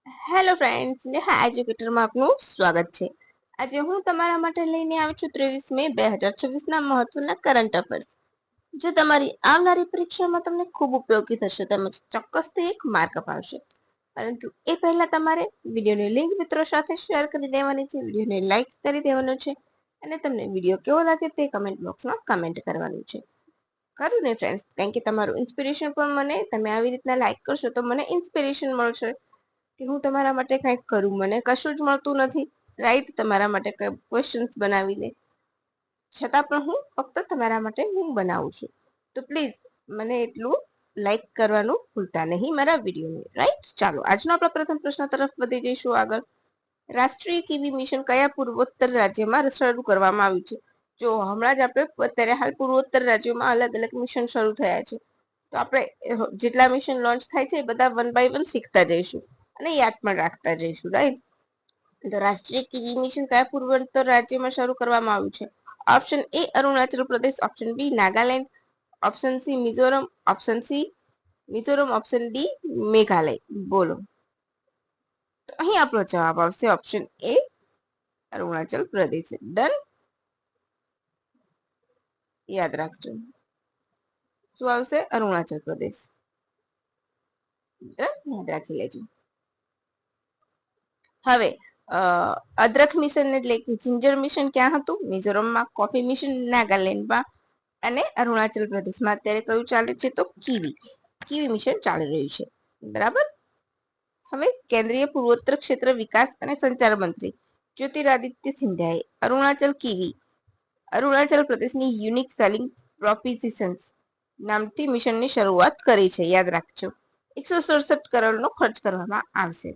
Hello friends, Neha એજ્યુકેટરમાં આપનું સ્વાગત છે. આજે હું તમારા માટે લઈને આવી છું 23 મે 2026ના મહત્વના કરંટ અફેર્સ. જે તમારી આવનારી પરીક્ષામાં તમને ખૂબ ઉપયોગી થશે તેમજ ચોક્કસથી એક માર્ક અપાવશે. પરંતુ એ પહેલા તમારે વિડીયોની લિંક મિત્રો સાથે શેર કરી દેવાની છે, વિડીયોને લાઈક કરી દેવાનો છે અને તમને વિડીયો કેવો લાગે તે કમેન્ટ બોક્સમાં કમેન્ટ કરવાનું છે. ખરું ને ફ્રેન્ડ્સ? કારણ કે તમારું ઇન્સ્પિરેશન પણ મને, તમે આવી રીતના લાઈક કરશો તો મને ઇન્સ્પિરેશન મળશે કે હું તમારા માટે કંઈક કરું. મને કશું જ મળતું નથી, રાઈટ? તમારા માટે ક્વેશ્ચન્સ બનાવીને છતાં પણ હું ફક્ત તમારા માટે હું બનાવું છું. તો પ્લીઝ મને એટલું લાઈક કરવાનું ભૂલતા નહીં મારા વિડીયોને, રાઈટ? ચાલો આજનો આપણો પ્રથમ પ્રશ્ન તરફ વધી જઈશું આગળ. રાષ્ટ્રીય કીવી મિશન કયા પૂર્વોત્તર રાજ્યમાં શરૂ કરવામાં આવ્યું છે? જો હમણાં જ આપણે અત્યારે હાલ પૂર્વોત્તર રાજ્યોમાં અલગ અલગ મિશન શરૂ થયા છે, તો આપણે જેટલા મિશન લોન્ચ થાય છે એ બધા વન બાય વન શીખતા જઈશું અને યાદ પણ રાખતા જઈશું, રાઈટ? તો રાષ્ટ્રીય કીવી મિશન કયા પૂર્વોત્તર રાજ્યમાં શરૂ કરવામાં આવ્યું છે? Option A Arunachal Pradesh, option B Nagaland, option C Mizoram, option D Meghalaya. બોલો. તો અહીં આપણો જવાબ આવશે option A Arunachal Pradesh. Done? યાદ રાખજો. શું આવશે? અરુણાચલ પ્રદેશ. ડન? યાદ રાખી લેજો. હવે અદ્રક મિશન એટલે કે જિંજર મિશન ક્યાં હતું? મિઝોરમમાં. કોફી મિશન નાગાલેન્ડમાં અને અરુણાચલ પ્રદેશમાં. અત્યારે કયું ચાલે છે? તો કીવી મિશન ચાલી રહ્યું છે, બરાબર? હવે કેન્દ્રીય પૂર્વોત્તર ક્ષેત્ર વિકાસ અને સંચાર મંત્રી જ્યોતિરાદિત્ય સિંધિયાએ અરુણાચલ પ્રદેશની યુનિક સેલિંગ પ્રોપિસિશન્સ નામથી મિશનની શરૂઆત કરી છે. યાદ રાખજો. 167 કરોડનો ખર્ચ કરવામાં આવશે.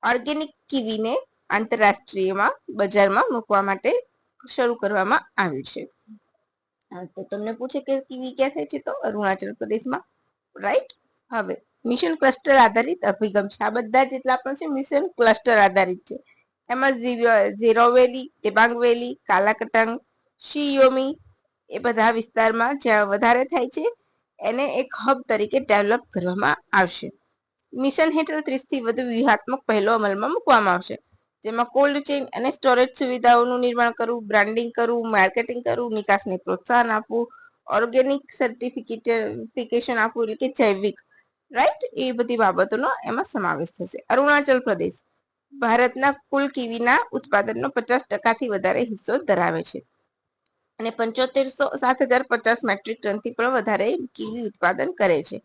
ઓર્ગેનિક કીવીને આંતરરાષ્ટ્રીય બજારમાં મૂકવા માટે શરૂ કરવામાં આવ્યું છે. તો તમને પૂછે કે કીવી ક્યાં થાય છે? તો અરુણાચલ પ્રદેશમાં, રાઈટ? હવે મિશન ક્લસ્ટર આધારિત અભિગમ છે. આ બધા જેટલા પણ છે મિશન ક્લસ્ટર આધારિત છે. એમાં ઝીરો વેલી, ટેબાંગ વેલી, કાલાકટાંગ, શિયોમી એ બધા વિસ્તારમાં જ્યાં વધારે થાય છે એને એક હબ તરીકે ડેવલપ કરવામાં આવશે. મિશન હેઠળ 30 થી વધુ વ્યૂહાત્મક પહેલો અમલમાં મૂકવામાં આવશે, જેમાં કોલ્ડ ચેઇન અને સ્ટોરેજ સુવિધાઓનું નિર્માણ કરવું, બ્રાન્ડિંગ કરવું, માર્કેટિંગ કરવું, નિકાસને પ્રોત્સાહન આપવું, ઓર્ગેનિક સર્ટિફિકેશન આપવું એટલે કે જૈવિક, રાઈટ? એ બધી બાબતોનો એમાં સમાવેશ થશે. અરુણાચલ પ્રદેશ ભારતના કુલ કીવીના ઉત્પાદનનો 50% થી વધારે હિસ્સો ધરાવે છે અને 7,050 મેટ્રિક ટનથી પણ વધારે કીવી ઉત્પાદન કરે છે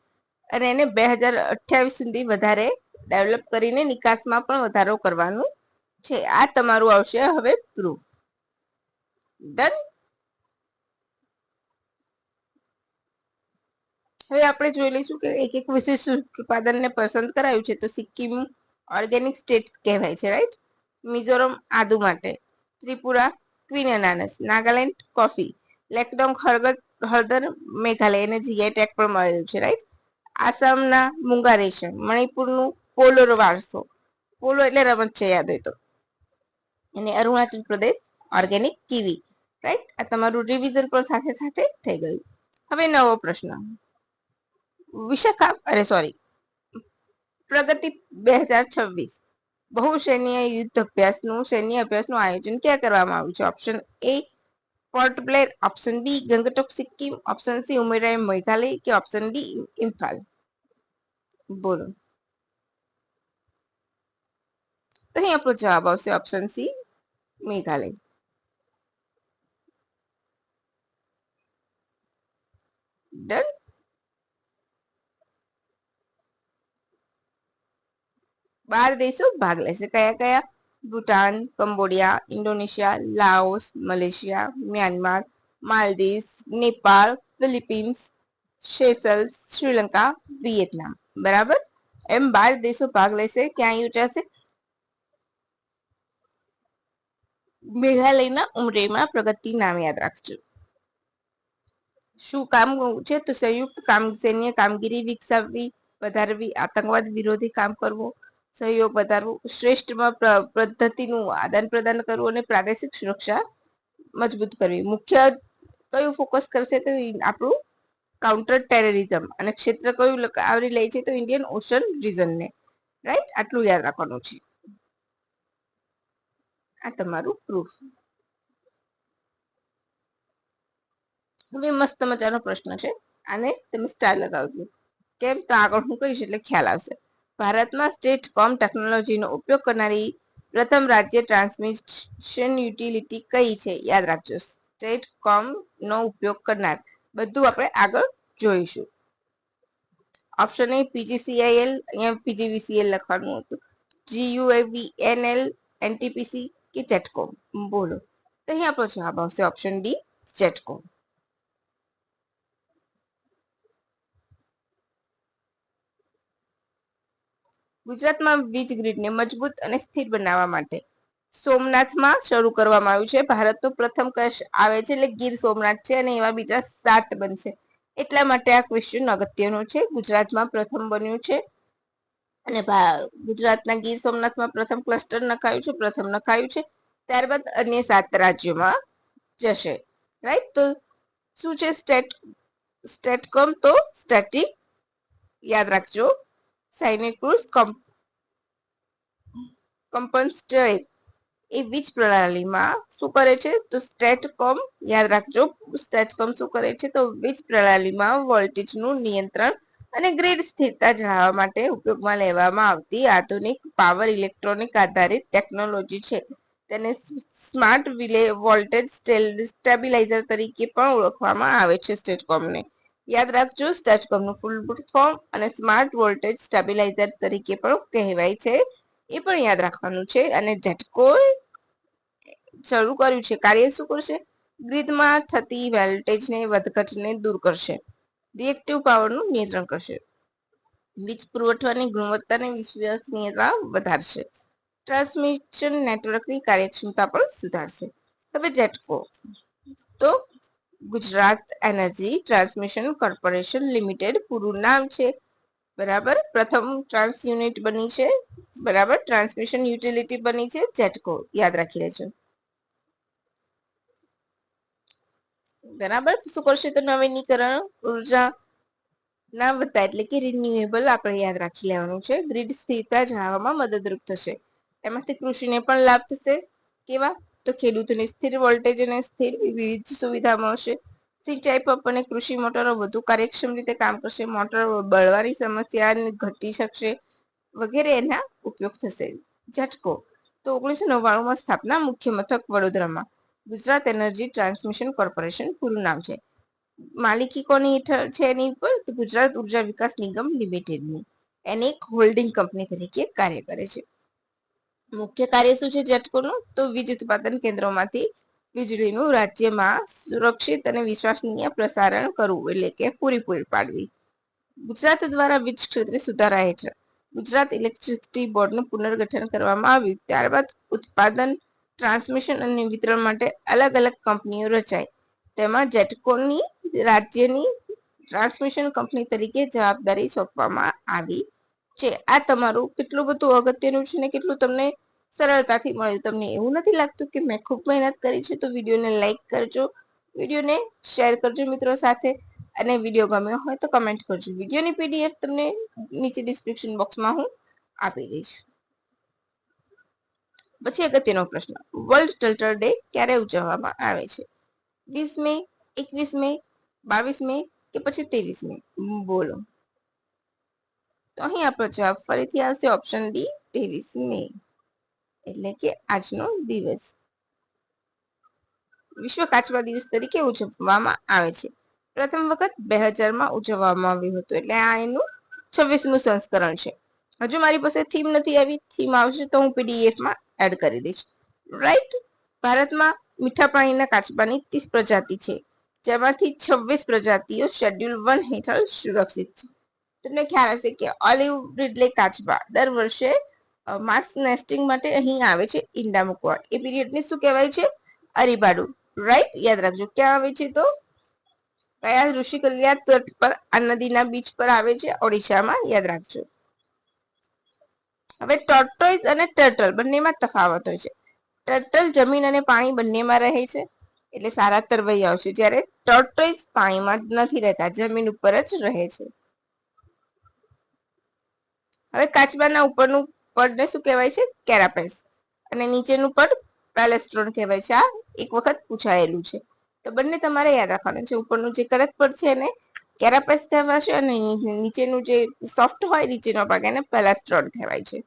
અને એને 2028 સુધી વધારે ડેવલપ કરીને નિકાસમાં પણ વધારો કરવાનું છે. આ તમારું આવશે હવે પ્રૂફ. ડન? હવે આપણે જોઈ લઈશું કે એક એક વિશિષ્ટ ઉત્પાદનને પસંદ કરાયું છે. તો સિક્કિમ ઓર્ગેનિક સ્ટેટ કહેવાય છે, રાઈટ? મિઝોરમ આદુ માટે, ત્રિપુરા ક્વીન અનાનસ, નાગાલેન્ડ કોફી, લેકડોંગ હળદર, મેઘાલય એને જીઆઈ ટેગ પણ મળેલું છે, રાઈટ? આસામના મુંગા રેશમ, મણિપુરનું પોલો વારસો, પોલો એટલે રમત છે યાદ હોય તો, અને Arunachal Pradesh organic kiwi, right? આ તમારું રિવિઝન પણ સાથે સાથે થઈ ગયું. હવે નવો પ્રશ્ન. પ્રગતિ 2026 બહુ સૈન્ય અભ્યાસનું આયોજન ક્યાં કરવામાં આવ્યું છે? Option A port Blair, option B Gangtok Sikkim, option C ઉમેરાય મેઘાલય કે ઓપ્શન ડી ઇમ્ફાલ. બોલો. તો અહીં આપણો જવાબ આવશે ઓપ્શન સી મેઘાલય. ડન? 12 દેશો ભાગ લેશે. કયા કયા? Bhutan, Cambodia, Indonesia, Laos, Malaysia, Myanmar, Maldives, Nepal, Philippines, Seychelles, Sri Lanka, Vietnam. બરાબર? એમ 12 દેશો ભાગ લેશે. ક્યાં યોજાશે? મેઘાલયના ઉમરેમાં. પ્રગતિ નામ યાદ રાખજો. શું કામ છે? તો સંયુક્ત સૈન્ય કામગીરી વિકસાવવી, વધારવી, આતંકવાદ વિરોધી કામ કરવું, સહયોગ વધારવો, શ્રેષ્ઠ પદ્ધતિનું આદાન પ્રદાન કરવું અને પ્રાદેશિક સુરક્ષા મજબૂત કરવી. મુખ્ય કયું ફોકસ કરશે? તો આપણું કાઉન્ટર ટેરરિઝમ. અને ક્ષેત્ર કયું આવરી લે છે? તો ઇન્ડિયન ઓશન રીજનને, રાઈટ, આટલું યાદ રાખવાનું છે. આ તમારું પ્રૂફ. હવે મસ્ત મજાનો પ્રશ્ન છે, આને તમે સ્ટાર લગાવજો. કેમ તો આગળ હું કહીશ એટલે ખ્યાલ આવશે. ભારતમાં સ્ટેટકોમ ટેકનોલોજીનો ઉપયોગ કરનારી પ્રથમ રાજ્ય ટ્રાન્સમિશન યુટિલિટી કઈ છે? યાદ રાખજો, સ્ટેટકોમ નો ઉપયોગ કરનાર. બધું આપણે આગળ જોઈશું. ઓપ્શન એ પીજીસીઆઈએલ, અહીંયા પીજીવીસીએલ લખવાનું હતું, જીયુએવીએનએલ, એનટીપીસી કે જેટકોમ. બોલો, તો અહીંયા આપણો જવાબ આવશે ઓપ્શન ડી, જેટકોમ. ગુજરાતમાં વીજ ગ્રીડને મજબૂત અને સ્થિર બનાવવા માટે સોમનાથમાં શરૂ કરવામાં આવ્યું છે. ભારતનું પ્રથમ આવે છે એટલે ગીર સોમનાથ છે, અને એવા બીજા 7 બનશે. એટલા માટે આ ક્વેશ્ચન અગત્યનો છે. ગુજરાતમાં પ્રથમ બન્યું છે, અને ગુજરાતના ગીર સોમનાથમાં પ્રથમ ક્લસ્ટર નખાયું છે. ત્યારબાદ અન્ય 7 રાજ્યોમાં જશે. રાઈટ, તો શું છે સ્ટેટકોમ? તો સ્ટેટિક, યાદ રાખજો, સાયનેક્રુઝ કમ્પન્સ્ટેટ એ વીજ પ્રણાલીમાં શું કરે છે? તો સ્ટેટકોમ, યાદ રાખજો, સ્ટેટકોમ શું કરે છે? તો વીજ પ્રણાલીમાં વોલ્ટેજનું નિયંત્રણ અને ગ્રીડ સ્થિરતા જાળવવા માટે ઉપયોગમાં લેવામાં આવતી આધુનિક પાવર ઇલેક્ટ્રોનિક આધારિત ટેકનોલોજી છે. તેને સ્માર્ટ વોલ્ટેજ સ્ટેબિલાઇઝર તરીકે પણ ઓળખવામાં આવે છે. સ્ટેટકોમને યાદ રાખજો, સ્ટેટકોમનું ફૂલ ફોર્મ અને સ્માર્ટ વોલ્ટેજ સ્ટેબિલાઇઝર તરીકે પણ કહેવાય છે. એ પણ યાદ રાખવાનું છે. અને ઝટકો શરૂ કર્યું છે. કાર્ય શું કરશે? ગ્રીડમાં થતી વોલ્ટેજને વધઘટને દૂર કરશે, રિએક્ટિવ પાવરનું નિયંત્રણ કરશે, વીજ પુરવઠાની ગુણવત્તાની વિશ્વસનીયતા વધારશે, ટ્રાન્સમિશન નેટવર્કની કાર્યક્ષમતા પણ સુધારશે. હવે જેટકો તો Gujarat energy transmission corporation limited પૂરું નામ છે. બરાબર, પ્રથમ ટ્રાન્સ યુનિટ બની છે. બરાબર, ટ્રાન્સમિશન યુટિલિટી બની છે જેટકો, યાદ રાખી લેજો. બરાબર, શું કરશે? તો નવીનીકરણ ઉર્જા ના વધતા એટલે કે રિન્યુએબલ આપણે યાદ રાખી લેવાનું છે. ગ્રીડ સ્થિરતા જાળવવામાં મદદરૂપ થશે. એમાંથી કૃષિને પણ લાભ થશે. કેવા? તો ખેડૂતોને સ્થિર વોલ્ટેજ અને સ્થિર વિવિધ સુવિધા મળશે. સિંચાઈ પંપ અને કૃષિ મોટરો વધુ કાર્યક્ષમ રીતે કામ કરશે. મોટર બળવાની સમસ્યા ઘટી શકશે વગેરે એના ઉપયોગ થશે. ઝટકો તો 1999માં સ્થાપના, મુખ્ય મથક વડોદરામાં. ગુજરાત એનર્જી ટ્રાન્સમિશન કોર્પોરેશન પૂરું નામ છે. માલિકી કોની હેઠળ છે એની ઉપર? તો ગુજરાત ઉર્જા વિકાસ નિગમ લિમિટેડની. એને એક હોલ્ડિંગ કંપની તરીકે કાર્ય કરે છે. મુખ્ય કાર્ય શું છે જેટકોનું? તો વીજ ઉત્પાદન કેન્દ્રોમાંથી વીજળીનું રાજ્યમાં સુરક્ષિત અને વિશ્વસનીય પ્રસારણ કરવું, એટલે કે પૂરી પાડવી. ગુજરાત દ્વારા વીજ ક્ષેત્રે સુધારા હેઠળ ગુજરાત ઇલેક્ટ્રિસિટી બોર્ડનું પુનર્ગઠન કરવામાં આવ્યું. ત્યારબાદ ઉત્પાદન, ટ્રાન્સમિશન અને વિતરણ માટે અલગ અલગ કંપનીઓ રચાઈ. તેમાં જેટકોની રાજ્યની ટ્રાન્સમિશન કંપની તરીકે જવાબદારી સોંપવામાં આવી છે. આ તમારું કેટલું બધું અગત્યનું છે ને કેટલું તમને સરળતાથી મળ્યું. તમને એવું નથી લાગતું કે મેં ખૂબ મહેનત કરી છે? તો વિડીયોને લાઈક કરજો, વિડીયોને શેર કરજો મિત્રો સાથે, અને વિડીયો ગમ્યો હોય તો કમેન્ટ કરજો. વિડીયોની પીડીએફ તમને નીચે ડિસ્ક્રિપ્શન બોક્સમાં હું આપી દઈશ. પછી અગત્યનો પ્રશ્ન, વર્લ્ડ ટર્ટલ ડે ક્યારે ઉજવવામાં આવે છે? 20 મે, 21 મે, 22 મે કે પછી 23 મે? બોલો, તો અહીં આપણો જવાબ ફરીથી આવશે ઓપ્શન ડી, 23 મે, એટલે કે આજનો દિવસ. વિશ્વ કાચબા દિવસ તરીકે ઉજવવામાં આવે છે. પ્રથમ વખત 2000માં ઉજવવામાં આવ્યું હતું, એટલે આ એનું 26મું સંસ્કરણ છે. હજુ મારી પાસે થીમ નથી આવી. થીમ આવશે તો હું પીડીએફમાં એડ કરી દઈશ. રાઈટ, ભારતમાં મીઠા પાણીના કાચબાની 30 પ્રજાતિ છે, જેમાંથી 26 પ્રજાતિઓ શેડ્યુલ 1 હેઠળ સુરક્ષિત છે. તમને ખ્યાલ હશે કે ઓલિવ રિડલે કાચબા દર વર્ષે માસ નેસ્ટિંગ માટે અહીં આવે છે ઈંડા મૂકવા. એ પીરિયડને શું કહેવાય છે? અરીબાડું. રાઈટ, યાદ રાખજો. ક્યાં આવે છે? તો કયા ઋષિકલ્યા તટ પર? આ નદીના બીચ પર આવે છે, ઓડિશામાં. યાદ રાખજો. હવે ટોર્ટોઇઝ અને ટર્ટલ બંનેમાં તફાવત હોય છે. ટર્ટલ જમીન અને પાણી બંનેમાં રહે છે, એટલે સારા તરવૈયાઓ છે, જ્યારે ટોર્ટોઇઝ પાણીમાં નથી રહેતા, જમીન ઉપર જ રહે છે. હવે કાચબાના ઉપરનું પડને શું કહેવાય છે? કેરાપેસ. અને નીચેનું પડ પેલેસ્ટ્રોન કહેવાય છે. આ એક વખત પૂછાયેલું છે, તો બંને તમારે યાદ રાખવાનું છે. ઉપરનું જે કડક પડ છે એને કેરાપેસ કહેવાશે અને નીચેનું જે સોફ્ટ હોય નીચેનો ભાગ એને પેલેસ્ટ્રોન કહેવાય છે.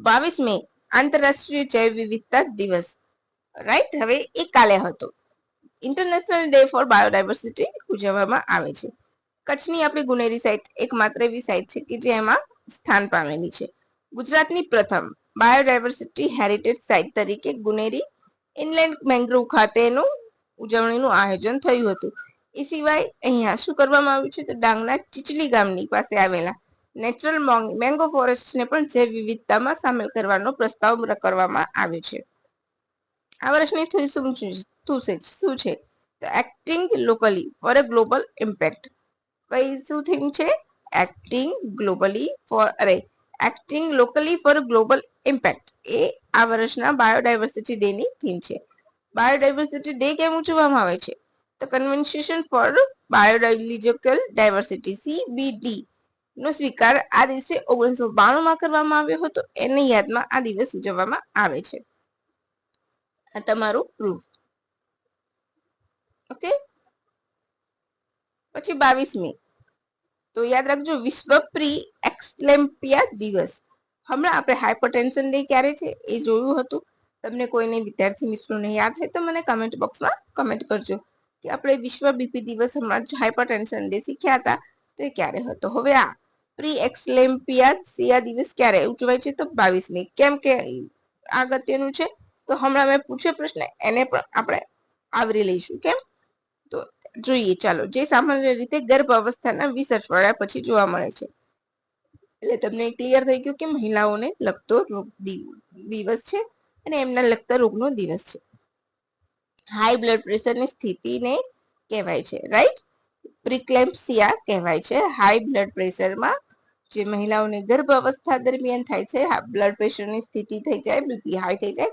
22 મે આંતરરાષ્ટ્રીય જૈવ વિવિધતા દિવસ, રાઈટ. હવે એ કાલે હતો. ઇન્ટરનેશનલ ડે ફોર બાયોડાયવર્સિટી ઉજવવામાં આવે છે. કચ્છની આપણી ગુનેરી સાઇટ એકમાત્ર એવી સાઇટ છે કે જે એમાં સ્થાન પામેલી છે. ગુજરાતની પ્રથમ બાયોડાયવર્સિટી હેરિટેજ સાઇટ તરીકે ગુનેરી ઇનલેન્ડ મેંગ્રોવ ખાતેનું ઉજવણીનું આયોજન થયું હતું. એ સિવાય અહીંયા શું કરવામાં આવ્યું છે? તો ડાંગના ચીચલી ગામની પાસે આવેલા નેચરલ મેંગો ફોરેસ્ટને પણ જૈવ વિવિધતામાં સામેલ કરવાનો પ્રસ્તાવ કરવામાં આવ્યો છે. આ વર્ષની થીમ શું છે? તો acting locally for a global impact. કઈ શું થીમ છે? Acting locally for global impact એ આ વર્ષના બાયોડાયવર્સિટી ડે ની થીમ છે. બાયોડાયવર્સિટી ડે કેમ ઉજવવામાં આવે છે? તો convention for biological diversity CBD નો સ્વીકાર આ દિવસે 1992 માં કરવામાં આવ્યો હતો. એની યાદમાં આ દિવસ ઉજવવામાં આવે છે. આ તમારું પ્રૂફ. ઓકે. પછી 22 મે તો યાદ રાખજો, વિશ્વ પ્રી એક્સલેમ્પિયા દિવસ. હમણાં આપણે હાઇપરટેન્શન ડે ક્યારે છે એ જોયું હતું. તમને કોઈને વિદ્યાર્થી મિત્રોને યાદ હોય તો મને કમેન્ટ બોક્સમાં કમેન્ટ કરજો કે આપણે વિશ્વ બીપી દિવસ હમણાં હાઇપરટેન્શન ડે શીખ્યા હતા તો એ ક્યારે હતો. હવે આ પ્રી એક્સલેમ્પિયા દિવસ ક્યારે ઉજવાય છે? તો 22 મે. કેમ કે અગત્યનું છે? તો હમણાં મેં પૂછ્યો પ્રશ્ન એને પણ આપણે આવરી લઈશું. કેમ? તો જોઈએ ચાલો. જે સામાન્ય રીતે ગર્ભ અવસ્થાના 20 અઠવાડિયા પછી જોવા મળે છે. એટલે તમને ક્લિયર થઈ ગયું કે મહિલાઓને લગતો દિવસ છે અને એમના લગતા રોગનો દિવસ છે. હાઈ બ્લડ પ્રેશરની સ્થિતિને કહેવાય છે, રાઈટ. પ્રિક્લેમ્પસિયા કહેવાય છે. હાઈ બ્લડ પ્રેશરમાં જે મહિલાઓને ગર્ભ અવસ્થા દરમિયાન થાય છે, બ્લડ પ્રેશરની સ્થિતિ થઈ જાય, બીપી હાઈ થઈ જાય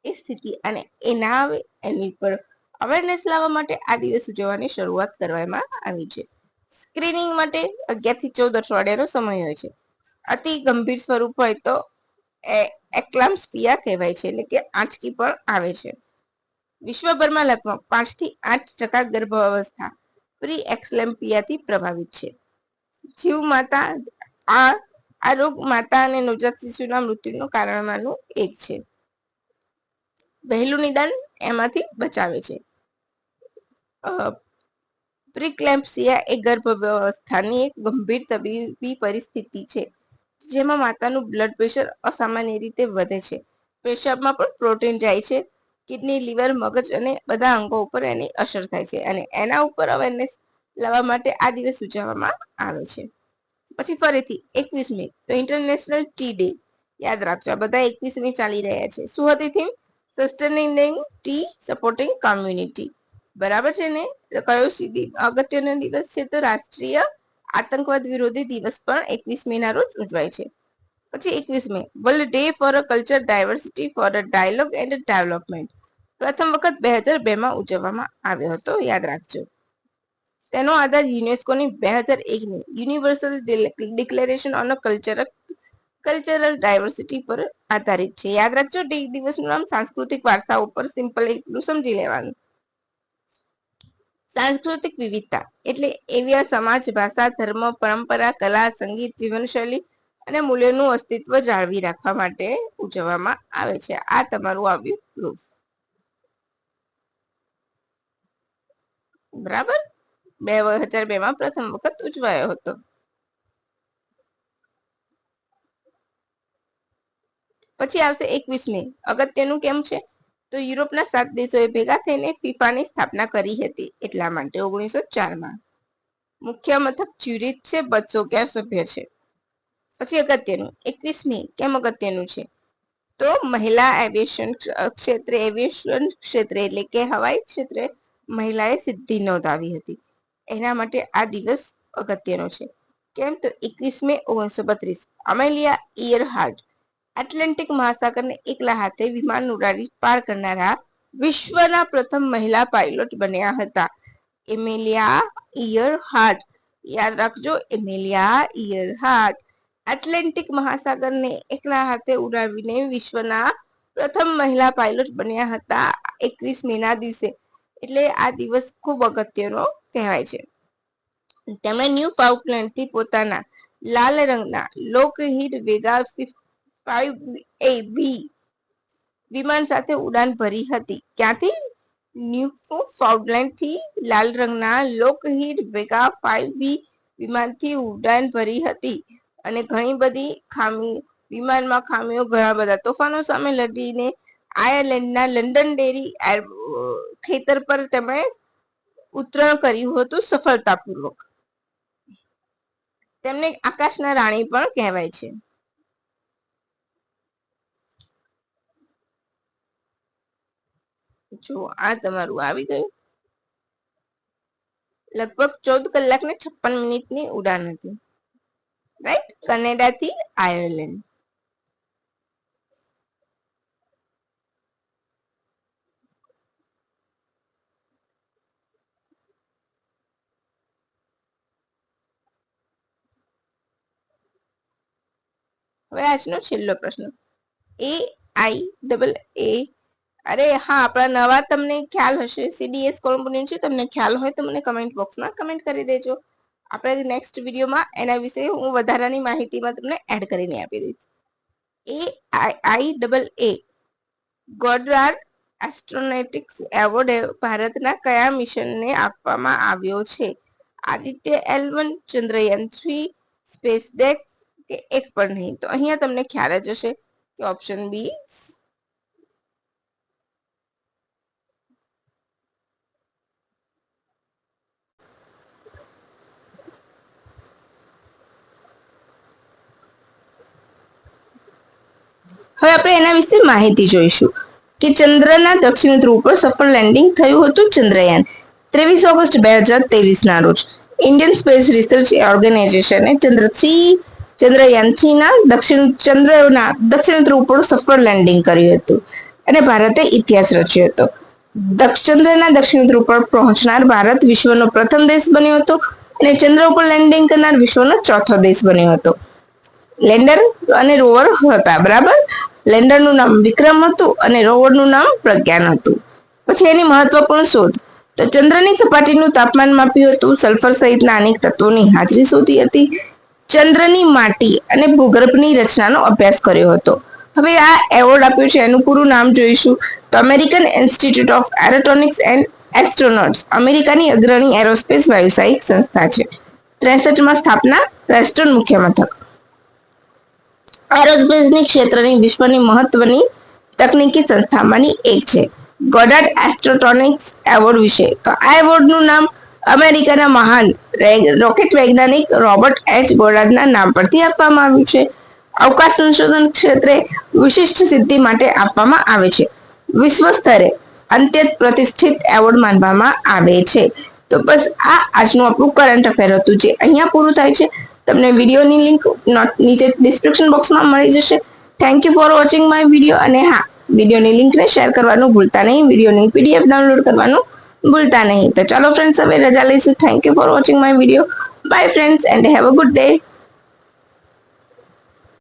એ સ્થિતિ, અને એના આવે એની પર અવેરનેસ લાવવા માટે આ દિવસ ઉજવવાની શરૂઆત કરવામાં આવી છે. સ્ક્રીનિંગ માટે 11 થી 14 અઠવાડિયાનો સમય હોય છે. અતિ ગંભીર સ્વરૂપ હોય તો એક્લામ્પ્સિયા કહેવાય છે, એટલે કે આંચકી પણ આવે છે. વિશ્વભરમાં લગભગ 5 થી 8% ગર્ભાવસ્થા પ્રી એક્લેમ્પિયાથી પ્રભાવિત છે. જીવ માતા આ રોગ માતા અને નવજાત શિશુના મૃત્યુનું કારણમાંનું એક છે. વહેલું નિદાન એમાંથી બચાવે છે. પ્રિક્લેમ્પસિયા એ ગર્ભાવસ્થાની એક ગંભીર તબીબી પરિસ્થિતિ છે જેમાં માતાનું બ્લડ પ્રેશર અસામાન્ય રીતે વધે છે. પેશાબમાં પણ પ્રોટીન જાય છે. કિડની, લીવર, મગજ અને બધા અંગો ઉપર એની અસર થાય છે અને એના ઉપર અવેરનેસ લાવવા માટે આ દિવસ ઉજવવામાં આવે છે. પછી ફરીથી 21 મે તો ઇન્ટરનેશનલ ટી ડે. યાદ રાખજો, આ બધા 21 મે ચાલી રહ્યા છે. શું હતી theme? Sustaining T supporting community. બરાબર છે ને? કયો અગત્યનો દિવસ છે? તો રાષ્ટ્રીય આતંકવાદ વિરોધી દિવસ પણ 21 મે ના રોજ ઉજવાય છે. પછી 21 May world day for a culture diversity for a dialogue and development. પ્રથમ વખત 2002 માં ઉજવવામાં આવ્યો હતો. યાદ રાખજો. તેનો આધાર યુનેસ્કોની 2001ની universal declaration on cultural diversity પર આધારિત છે. યાદ રાખજો, દિવસનું નામ સાંસ્કૃતિક વારસા ઉપર સિમ્પલ એટલું સમજી લેવાનું. સાંસ્કૃતિક વિવિધતા એટલે એવી સમાજ, ભાષા, ધર્મ, પરંપરા, કલા, સંગીત, જીવનશૈલી અને મૂલ્યોનું અસ્તિત્વ જાળવી રાખવા માટે ઉજવવામાં આવે છે. આ તમારું આવ્યું પ્રૂફ. બરાબર. 2002 માં પ્રથમ વખત ઉજવાયો હતો. પછી આવશે 21 મે. અગત્યનું કેમ છે? તો યુરોપના 7 દેશોએ ભેગા થઈને ફીફાની સ્થાપના કરી હતી એટલા માટે 1904 માં. મુખ્ય મથક જ્યુરિચ છે. 211 સભ્ય છે. પછી અગત્યનું 21 મે કેમ અગત્યનું છે? તો મહિલા એવિએશન ક્ષેત્રે એટલે કે હવાઈ ક્ષેત્રે મહિલાએ સિદ્ધિ નોંધાવી હતી. એના માટે આ દિવસ અગત્યનો છે. કેમ? તો 21 મે 1932 અમેલિયા ઇયરહાર્ટ એટલાન્ટિક મહાસાગરને એકલા હાથે વિમાન ઉડાડી પાર કરનારા વિશ્વના પ્રથમ મહિલા પાયલોટ બન્યા હતા. એમિલિયા ઇયરહાર્ટ યાદ રાખજો, એમેલિયા ઇયરહાર્ટ એટલાન્ટિક મહાસાગરને એકલા હાથે ઉડાવીને વિશ્વના પ્રથમ મહિલા પાયલોટ બન્યા હતા 21 મેના દિવસે. એટલે આ દિવસ ખૂબ અગત્યનો કહેવાય છે. તેમણે ન્યૂ ફાઉન્ડલેન્ડ થી પોતાના લાલ રંગના લોકહીડ વેગા 5A વિમાન સાથે ઉડાન ભરી હતી. ક્યાંથી? ન્યૂ ફાઉન્ડલેન્ડ થી લાલ રંગના લોકહીડ વેગા 5B વિમાનથી ઉડાન ભરી હતી અને ઘણી બધી વિમાનમાં ખામીઓ, ઘણા બધા તોફાનો સામે લડીને આયર્લેન્ડના લંડનડેરી ખેતર પર તેમણે ઉતરાણ કર્યું હતું સફળતાપૂર્વક. તેમને આકાશના રાણી પણ કહેવાય છે. જો આ તમારું આવી ગયું. લગભગ 14 કલાક ને 56 મિનિટની ઉડાન હતી. રાઈટ, કનેડા થી આયર્લેન્ડ. હવે આજનો છેલ્લો પ્રશ્ન. AIAA, અરે હા, આપણા નવા તમને ખ્યાલ હશે, CDS કોમ્પોનન્ટ છે. તમને ખ્યાલ હોય તો મને કમેન્ટ બોક્સમાં કમેન્ટ કરી દેજો. આપણે નેક્સ્ટ વિડીયોમાં એના વિશે હું વધારાની માહિતીમાં તમને એડ કરીને આપી દઈશ. AIAA ગોડ્રાર્ડ એસ્ટ્રોનોટિક્સ એવોર્ડ ભારતના કયા મિશનને આપવામાં આવ્યો છે? આદિત્ય L1, ચંદ્રયાન 3, સ્પેસડેક્સ કે એક પણ નહીં? તો અહીંયા તમને ખ્યાલ જ હશે કે ઓપ્શન બી. હવે આપણે એના વિશે માહિતી જોઈશું કે ચંદ્રના દક્ષિણ ધ્રુવ પર સફળ લેન્ડિંગ થયું હતું ચંદ્રયાન 23 ઓગસ્ટ 2023 ના રોજ. ઇન્ડિયન સ્પેસ રિસર્ચ ઓર્ગેનાઇઝેશને ચંદ્રયાન 3 ના દક્ષિણ ધ્રુવ પર સફળ લેન્ડિંગ કર્યું હતું અને ભારતે ઇતિહાસ રચ્યો હતો. ચંદ્રના દક્ષિણ ધ્રુવ પર પહોંચનાર ભારત વિશ્વનો પ્રથમ દેશ બન્યો હતો અને ચંદ્ર ઉપર લેન્ડિંગ કરનાર વિશ્વનો ચોથો દેશ બન્યો હતો. લેન્ડર અને રોવર હતા, બરાબર. લેન્ડરનું નામ વિક્રમ હતું અને રોવરનું નામ પ્રજ્ઞાન હતું. પછી એની મહત્વપૂર્ણ શોધ, તો ચંદ્રની સપાટીનું તાપમાન માપ્યું હતું, સલ્ફર સહિતના અનેક તત્વોની હાજરી શોધી હતી, ચંદ્રની માટી અને ભૂગર્ભની રચનાનો અભ્યાસ કર્યો હતો. હવે આ એવોર્ડ આપ્યો છે એનું પૂરું નામ જોઈશું તો American institute of aeronautics and astronauts અમેરિકાની અગ્રણી એરોસ્પેસ વ્યવસાયિક સંસ્થા છે. 63માં સ્થાપના, રેસ્ટોન મુખ્ય મથક. એરોસ્પેસની ક્ષેત્રની વિશ્વની મહત્વની તકનીકી સંસ્થામાંની એક છે. ગોડાર્ડ એસ્ટ્રોનોટિક્સ એવોર્ડ વિશે, તો આ એવોર્ડનું નામ અમેરિકાના મહાન રોકેટ વૈજ્ઞાનિક રોબર્ટ એચ ગોડાર્ડના નામ પરથી આપવામાં આવ્યું છે. અવકાશ સંશોધન ક્ષેત્રે વિશિષ્ટ સિદ્ધિ માટે આપવામાં આવે છે. વિશ્વ સ્તરે અત્યંત પ્રતિષ્ઠિત એવોર્ડ માનવામાં આવે છે. તો બસ આ આજનું આપણું કરંટ અફેર હતું, જે અહીંયા પૂરું થાય છે. તમને વિડીયોની લિંક નીચે ડિસ્ક્રિપ્શન બોક્સમાં મળી જશે. Thank you for watching my video. અને હા, વિડીયોની લિંકને શેર કરવાનું ભૂલતા નહીં, વિડીયોની PDF ડાઉનલોડ કરવાનું ભૂલતા નહીં. તો ચાલો ફ્રેન્ડ્સ, હવે રજા લઈશું. Thank you for watching my video. By friends and have a good day.